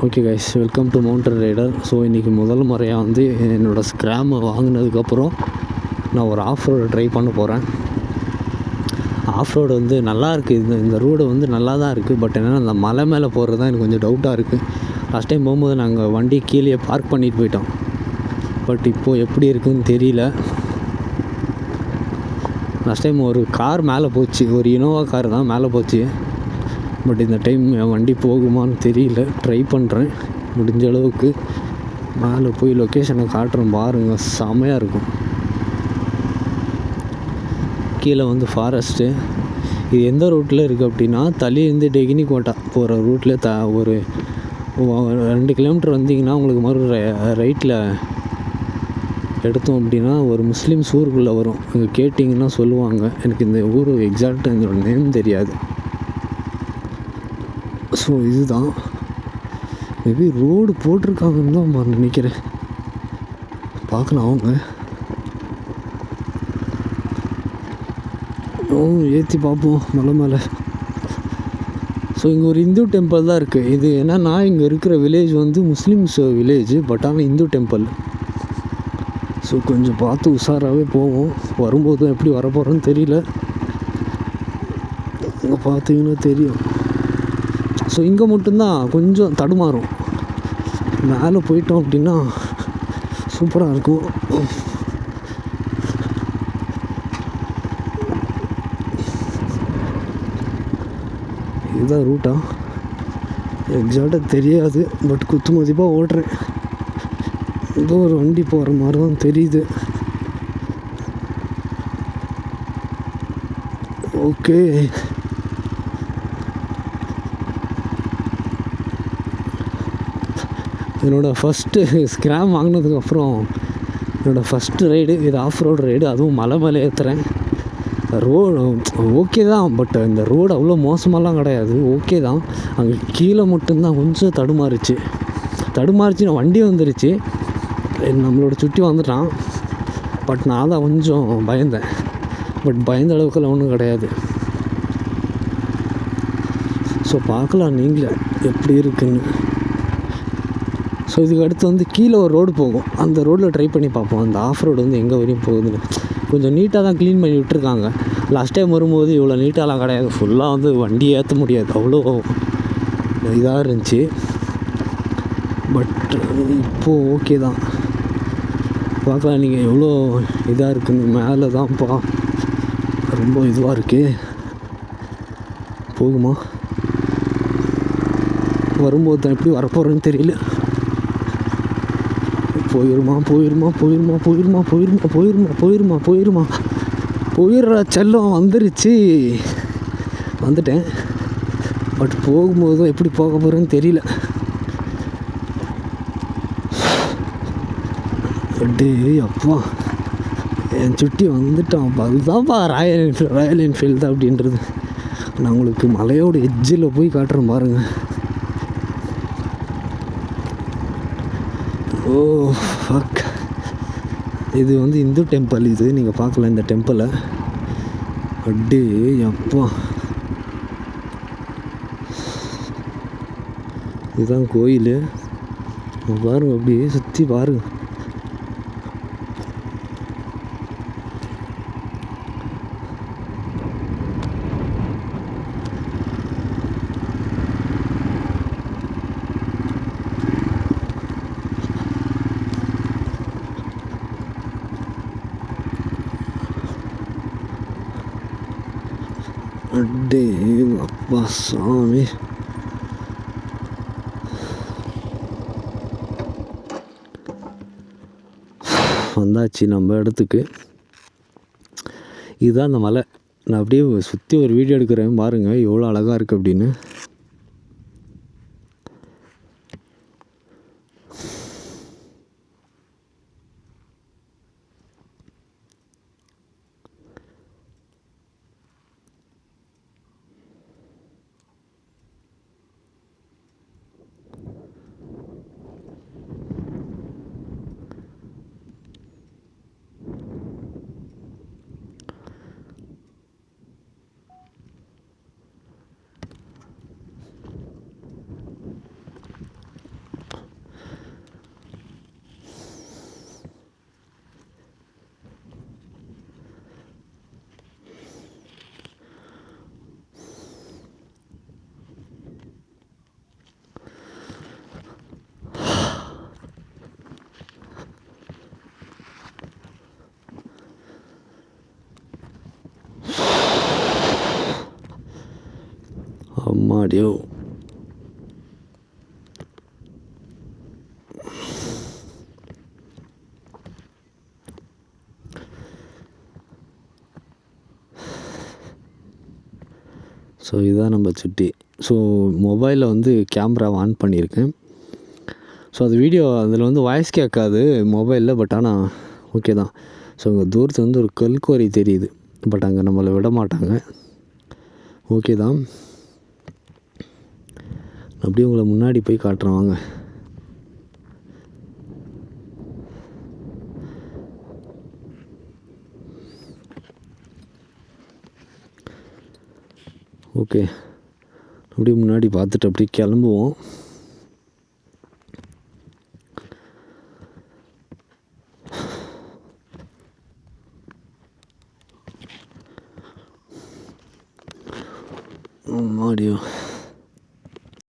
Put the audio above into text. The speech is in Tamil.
Okay guys, welcome to mountain rider. So இன்றைக்கி முதல் முறையாக வந்து என்னோடய ஸ்க்ராமை வாங்கினதுக்கப்புறம் நான் ஒரு ஆஃப் ரோடு ட்ரை பண்ண போகிறேன். ஆஃப் ரோடு வந்து நல்லா இருக்குது, இந்த ரோடு வந்து நல்லா தான் இருக்குது. பட் என்னென்னா அந்த மலை மேலே போகிறது தான் எனக்கு கொஞ்சம் டவுட்டாக இருக்குது. லாஸ்ட் டைம் போகும்போது நாங்கள் வண்டி கீழே பார்க் பண்ணிட்டு போயிட்டோம். பட் இப்போது எப்படி இருக்குதுன்னு தெரியல. லாஸ்ட் டைம் ஒரு கார் மேலே போச்சு, ஒரு இனோவா கார் தான் மேலே போச்சு. பட் இந்த டைம் என் வண்டி போகுமான்னு தெரியல. ட்ரை பண்ணுறேன் முடிஞ்ச அளவுக்கு. மேலே போய் லொக்கேஷனை காட்டுறேன் பாருங்கள், செமையாக இருக்கும். கீழே வந்து ஃபாரஸ்ட்டு. இது எந்த ரூட்டில் இருக்குது அப்படின்னா, தள்ளியிருந்து டெகினி கோட்டா போகிற ரூட்டில் ஒரு 2 கிலோமீட்டர் வந்தீங்கன்னா உங்களுக்கு மறு ரைட்டில் எடுத்தோம் அப்படின்னா ஒரு முஸ்லீம்ஸ் ஊருக்குள்ளே வரும். அங்கே கேட்டிங்கன்னா சொல்லுவாங்க. எனக்கு இந்த ஊர் எக்ஸாக்டாக என்னோட நேம் தெரியாது. ஸோ இதுதான் மேபி ரோடு போட்டிருக்காங்கன்னு தான் நினைக்கிறேன். பார்க்கலாம் அவங்க ஏற்றி பார்ப்போம் மலை மேலே. ஸோ இங்கே ஒரு இந்து டெம்பிள் தான் இருக்குது. இது என்னன்னா இங்கே இருக்கிற வில்லேஜ் வந்து முஸ்லீம்ஸ் வில்லேஜ், பட் ஆனால் இந்து டெம்பிள். ஸோ கொஞ்சம் பார்த்து உஷாராகவே போவோம். வரும்போது எப்படி வரப்போகிறோன்னு தெரியல. இங்கே பார்த்தீங்கன்னா தெரியும். ஸோ இங்கே மட்டும்தான் கொஞ்சம் தடுமாறும். மேலே போயிட்டோம் அப்படின்னா சூப்பராக இருக்கும். இதுதான் ரூட்டா எக்ஸாக்டாக தெரியாது, பட் குத்து மதிப்பாக ஓடுறேன். ஏதோ ஒரு வண்டி போகிற மாதிரி தான் தெரியுது. ஓகே, என்னோடய ஃபஸ்ட்டு ஸ்க்ராம் வாங்கினதுக்கப்புறம் என்னோடய ஃபஸ்ட்டு ரைடு இது, ஆஃப் ரோடு ரைடு. அதுவும் மலை மேலே ஏற்றுறேன். ரோடு ஓகே தான், பட் இந்த ரோடு அவ்வளோ மோசமாலாம் கிடையாது, ஓகே தான். அங்கே கீழே மட்டும்தான் கொஞ்சம் தடுமாறிச்சு. நான் வண்டி வந்துருச்சு, நம்மளோட சுற்றி வந்துட்டான். பட் நான் தான் கொஞ்சம் பயந்தேன். பட் பயந்த அளவுக்குலாம் ஒன்றும் கிடையாது. ஸோ பார்க்கலாம் நீங்களே எப்படி இருக்குன்னு. ஸோ இதுக்கு அடுத்து வந்து கீழே ஒரு ரோடு போகும், அந்த ரோடில் ட்ரை பண்ணி பார்ப்போம். அந்த ஆஃப் ரோடு வந்து எங்கே வரையும் போகுதுன்னு. கொஞ்சம் நீட்டாக தான் க்ளீன் பண்ணி விட்டுருக்காங்க. லாஸ்ட் டைம் வரும்போது இவ்வளோ நீட்டாலாம் கிடையாது. ஃபுல்லாக வந்து வண்டி ஏற்ற முடியாது, அவ்வளோ இதாக இருந்துச்சு. பட் இப்போது ஓகே தான். பார்க்கலாம் நீங்கள் எவ்வளோ இதாக இருக்குன்னு. மேலே தான்ப்பா ரொம்ப இதுவாக இருக்கு. போகுமா? வரும்போது தான் எப்படி வரப்போகிறேன்னு தெரியல. போயிடுறா செல்லம். வந்துட்டேன். பட் போகும்போதும் எப்படி போக போகிறேன்னு தெரியல. அப்பா என் சுட்டி வந்துட்டான். அதுதான்ப்பா ராயல் என்ஃபீல்டு அப்படின்றது. நான் உங்களுக்கு மலையோட எட்ஜில் போய் காட்டுறேன் பாருங்கள். ஓ ஃபக், இது வந்து இந்து டெம்பிள். இது நீங்கள் பார்க்கலாம் இந்த டெம்பிளை. அடே அப்பா, இதுதான் கோயில். பாருங்க, அப்படியே சுற்றி பாருங்க. அடே அப்பா சாமி, வந்தாச்சு நம்ம இடத்துக்கு. இதுதான் அந்த மலை. நான் அப்படியே சுற்றி ஒரு வீடியோ எடுக்கிறேன் பாருங்கள் எவ்வளோ அழகாக இருக்குது அப்படின்னு. ஸோ இதுதான் நம்ம சுட்டி. ஸோ மொபைலில் வந்து கேமரா ஆன் பண்ணியிருக்கேன். ஸோ அது வீடியோ அதில் வந்து வாய்ஸ் கேட்காது மொபைலில், பட் ஆனால் ஓகே தான். ஸோ இங்கே தூரத்தில் வந்து ஒரு கல்குவாரி தெரியுது, பட் அங்கே நம்மளை விட மாட்டாங்க. ஓகே தான், அப்படியே உங்களை முன்னாடி போய் காட்டுறேன் வாங்க. ஓகே, அப்படியே முன்னாடி பார்த்துட்டு அப்படியே கிளம்புவோம். மாடியோ